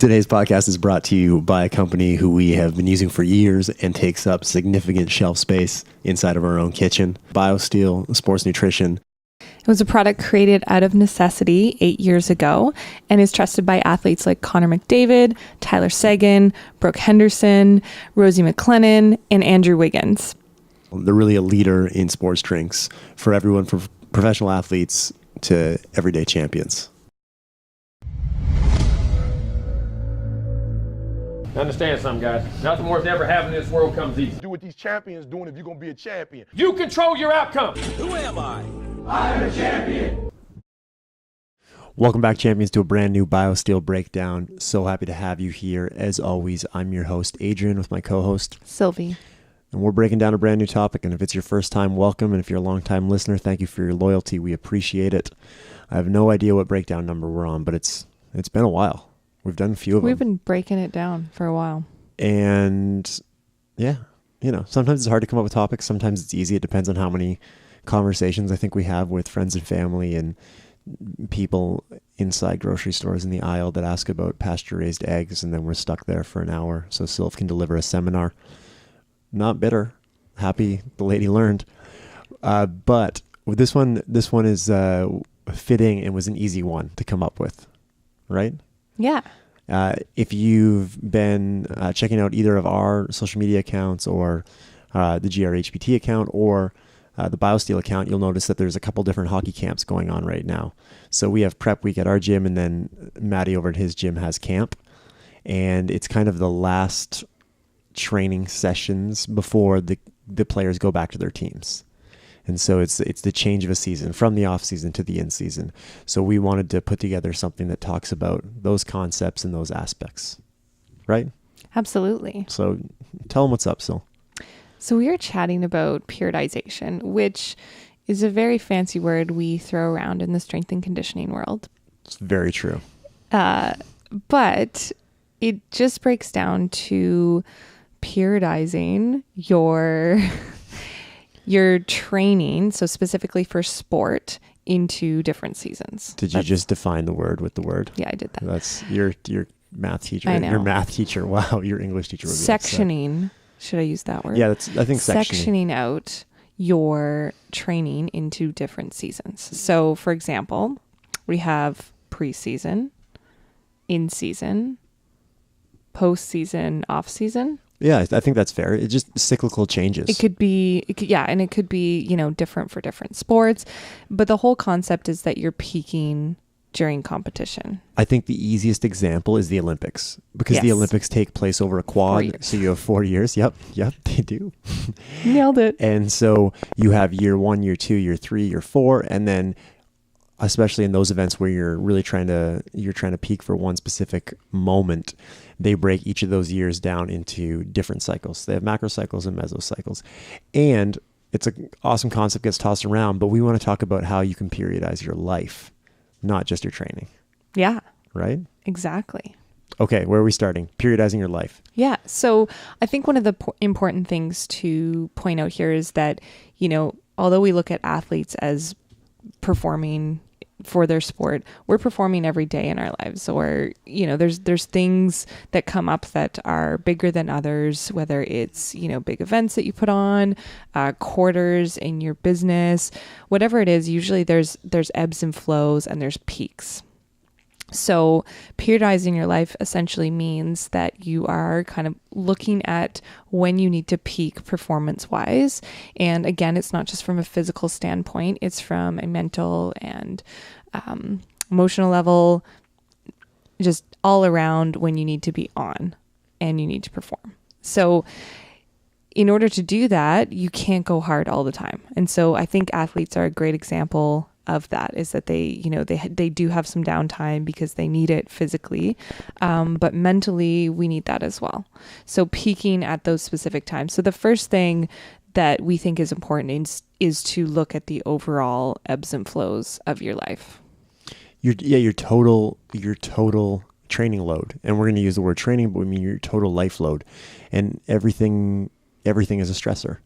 Today's podcast is brought to you by a company who we have been using for years and takes up significant shelf space inside of our own kitchen. Biosteel Sports Nutrition. It was a product created out of necessity 8 years ago and is trusted by athletes like Connor McDavid, Tyler Seguin, Brooke Henderson, Rosie MacLennan, and Andrew Wiggins. They're really a leader in sports drinks for everyone from professional athletes to everyday champions. Understand something, guys. Nothing worth ever having in this world comes easy. Do what these champions doing if you're going to be a champion. You control your outcome. Who am I? I'm a champion. Welcome back, champions, to a brand new Biosteel breakdown. So happy to have you here. As always, I'm your host, Adrian, with my co-host, Sylvie. And we're breaking down a brand new topic. And if it's your first time, welcome. And if you're a long-time listener, thank you for your loyalty. We appreciate it. I have no idea what breakdown number we're on, but it's been a while. We've done a few of them. We've been breaking it down for a while. And yeah, sometimes it's hard to come up with topics. Sometimes it's easy. It depends on how many conversations I think we have with friends and family and people inside grocery stores in the aisle that ask about pasture-raised eggs, and then we're stuck there for an hour so Sylv can deliver a seminar. Not bitter. Happy the lady learned. But with this one is fitting and was an easy one to come up with, right? Yeah. If you've been checking out either of our social media accounts or the GRHPT account or the Biosteel account, you'll notice that there's a couple different hockey camps going on right now. So we have prep week at our gym, and then Maddie over at his gym has camp. And it's kind of the last training sessions before the players go back to their teams. And so it's the change of a season from the off season to the in season. So we wanted to put together something that talks about those concepts and those aspects, right? Absolutely. So tell them what's up, Sil. So we are chatting about periodization, which is a very fancy word we throw around in the strength and conditioning world. It's very true. But it just breaks down to periodizing your training, so specifically for sport, into different seasons. Did you just define the word with the word? Yeah, I did that. That's your math teacher. I know. Your math teacher. Wow, your English teacher would be sectioning. Should I use that word? Yeah, I think sectioning out your training into different seasons. So, for example, we have preseason, in season, postseason, off season. Yeah, I think that's fair. It's just cyclical changes. It could be, different for different sports. But the whole concept is that you're peaking during competition. I think the easiest example is the Olympics, because the Olympics take place over a quad. So you have 4 years. Yep, they do. Nailed it. And so you have year 1, year 2, year 3, year 4, and then especially in those events where you're really trying to peak for one specific moment, they break each of those years down into different cycles. They have macro cycles and mesocycles. And it's an awesome concept, gets tossed around, but we want to talk about how you can periodize your life, not just your training. Yeah. Right? Exactly. Okay, where are we starting? Periodizing your life. Yeah. So I think one of the important things to point out here is that, although we look at athletes as performing for their sport, we're performing every day in our lives, or there's things that come up that are bigger than others, whether it's big events that you put on, quarters in your business, whatever it is. Usually there's ebbs and flows and there's peaks. So periodizing your life essentially means that you are kind of looking at when you need to peak performance-wise. And again, it's not just from a physical standpoint, it's from a mental and emotional level, just all around when you need to be on and you need to perform. So in order to do that, you can't go hard all the time. And so I think athletes are a great example of that, is that they do have some downtime because they need it physically, but mentally we need that as well. So peaking at those specific times. So the first thing that we think is important is to look at the overall ebbs and flows of your life. Your total training load, and we're going to use the word training, but we mean your total life load, and everything is a stressor.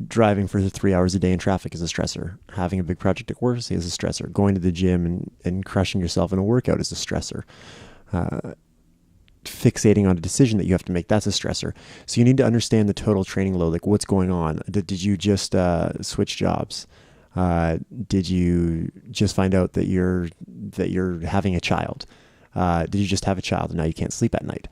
Driving for 3 hours a day in traffic is a stressor. Having a big project at work is a stressor. Going to the gym and crushing yourself in a workout is a stressor. fixating on a decision that you have to make, that's a stressor. So you need to understand the total training load, like what's going on. Did you just switch jobs? Did you just find out that you're having a child? Did you just have a child and now you can't sleep at night?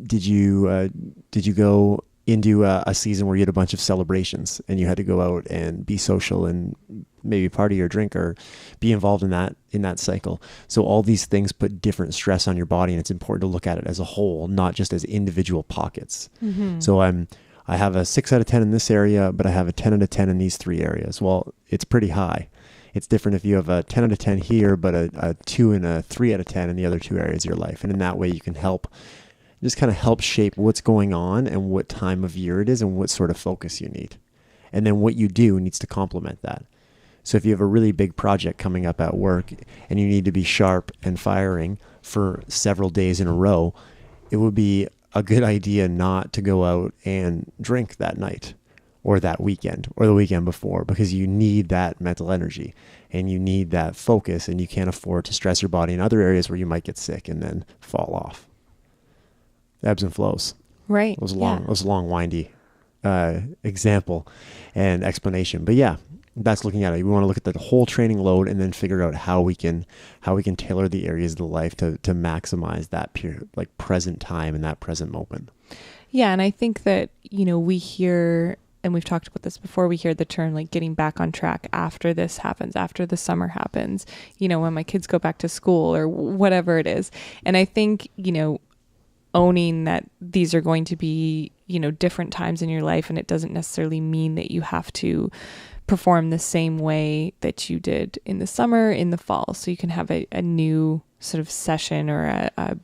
Did you go into a season where you had a bunch of celebrations and you had to go out and be social and maybe party or drink or be involved in that cycle? So all these things put different stress on your body, and it's important to look at it as a whole, not just as individual pockets. So I have a 6 out of 10 in this area, but I have a 10 out of 10 in these 3 areas. Well, it's pretty high. It's different if you have a 10 out of 10 here, but a 2 and a 3 out of 10 in the other 2 areas of your life. And in that way, you can just kind of help shape what's going on and what time of year it is and what sort of focus you need. And then what you do needs to complement that. So if you have a really big project coming up at work and you need to be sharp and firing for several days in a row, it would be a good idea not to go out and drink that night or that weekend or the weekend before, because you need that mental energy and you need that focus, and you can't afford to stress your body in other areas where you might get sick and then fall off. Ebbs and flows. Right. It was a long, windy example and explanation. But yeah, that's looking at it. We want to look at the whole training load and then figure out how we can tailor the areas of the life to maximize that period, like present time and that present moment. Yeah. And I think that, we hear, and we've talked about this before, we hear the term like getting back on track after this happens, after the summer happens, when my kids go back to school or whatever it is. And I think, owning that these are going to be, different times in your life, and it doesn't necessarily mean that you have to perform the same way that you did in the summer, in the fall. So you can have a new sort of session or a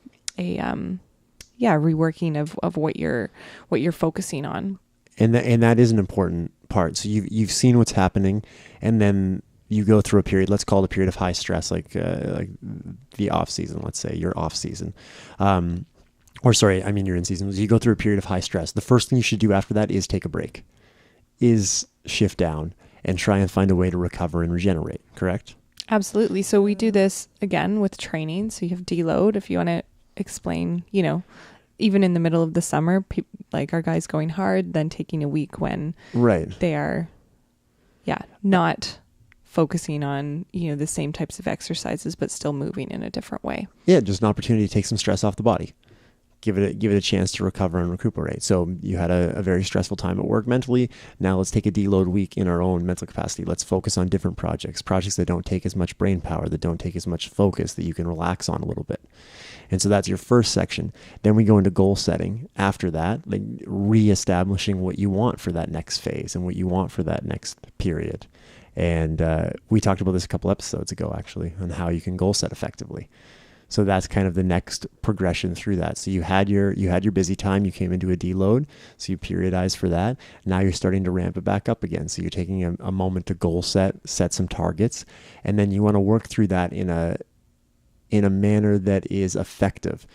reworking of what you're focusing on. And that is an important part. So you've seen what's happening, and then you go through a period, let's call it a period of high stress, like the off season, let's say your off season. You're in season. You go through a period of high stress. The first thing you should do after that is take a break, is shift down and try and find a way to recover and regenerate, correct? Absolutely. So we do this again with training. So you have deload. If you want to explain, even in the middle of the summer, like our guys going hard, then taking a week when they are, not focusing on, the same types of exercises, but still moving in a different way. Yeah. Just an opportunity to take some stress off the body. Give it a chance to recover and recuperate. So you had a very stressful time at work mentally. Now let's take a deload week in our own mental capacity. Let's focus on different projects that don't take as much brain power, that don't take as much focus, that you can relax on a little bit. And so that's your first section. Then we go into goal setting after that, like reestablishing what you want for that next phase and what you want for that next period. And we talked about this a couple episodes ago, actually, on how you can goal set effectively. So that's kind of the next progression through that. So you had your busy time, you came into a deload, so you periodized for that. Now you're starting to ramp it back up again. So you're taking a moment to goal set some targets, and then you want to work through that in a manner that is effective.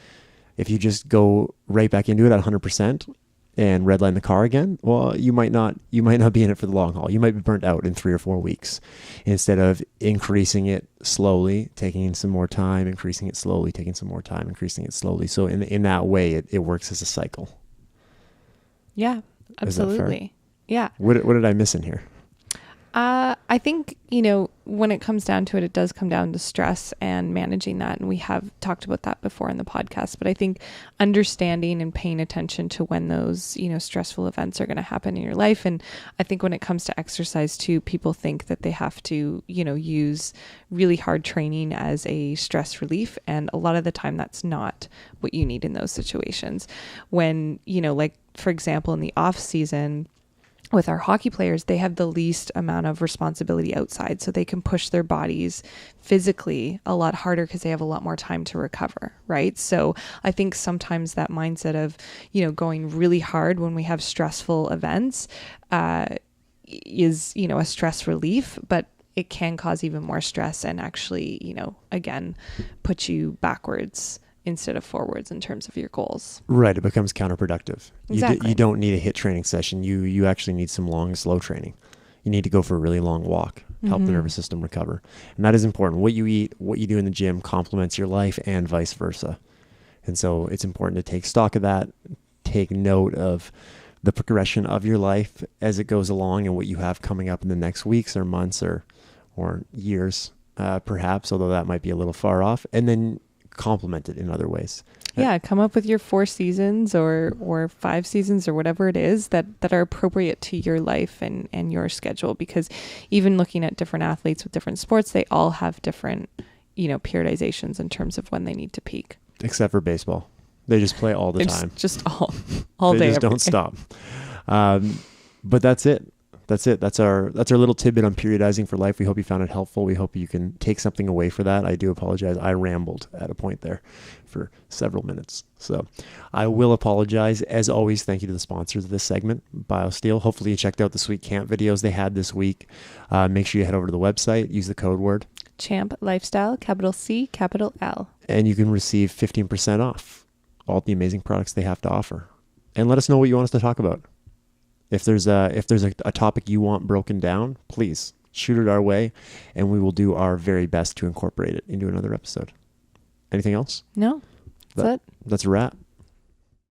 If you just go right back into it at 100% and redline the car again, well, you might not be in it for the long haul. You might be burnt out in 3 or 4 weeks. Instead of increasing it slowly, taking some more time, increasing it slowly, taking some more time, increasing it slowly. So in that way, it works as a cycle. Yeah, absolutely. Yeah. What did I miss in here? I think, when it comes down to it, it does come down to stress and managing that. And we have talked about that before in the podcast, but I think understanding and paying attention to when those, stressful events are going to happen in your life. And I think when it comes to exercise too, people think that they have to, use really hard training as a stress relief. And a lot of the time that's not what you need in those situations. When, like, for example, in the off season, with our hockey players, they have the least amount of responsibility outside, so they can push their bodies physically a lot harder because they have a lot more time to recover, right? So I think sometimes that mindset of, going really hard when we have stressful events is, a stress relief, but it can cause even more stress and actually, again, put you backwards instead of forwards in terms of your goals. Right. It becomes counterproductive. Exactly. You don't need a HIIT training session. You actually need some long, slow training. You need to go for a really long walk, help the nervous system recover. And that is important. What you eat, what you do in the gym complements your life and vice versa. And so it's important to take stock of that, take note of the progression of your life as it goes along and what you have coming up in the next weeks or months or years, perhaps, although that might be a little far off, and then complement it in other ways. Yeah, come up with your 4 seasons or 5 seasons or whatever it is that are appropriate to your life and your schedule. Because even looking at different athletes with different sports, they all have different, periodizations in terms of when they need to peak. Except for baseball. They just play all the time. Just all they day. They just don't stop. But that's it. That's our little tidbit on periodizing for life. We hope you found it helpful. We hope you can take something away for that. I do apologize. I rambled at a point there for several minutes. So I will apologize. As always, thank you to the sponsors of this segment, Biosteel. Hopefully you checked out the sweet camp videos they had this week. Make sure you head over to the website, use the code word Champ Lifestyle, capital C, capital L. And you can receive 15% off all the amazing products they have to offer. And let us know what you want us to talk about. If there's a topic you want broken down, please shoot it our way, and we will do our very best to incorporate it into another episode. Anything else? No, that's it. That's a wrap.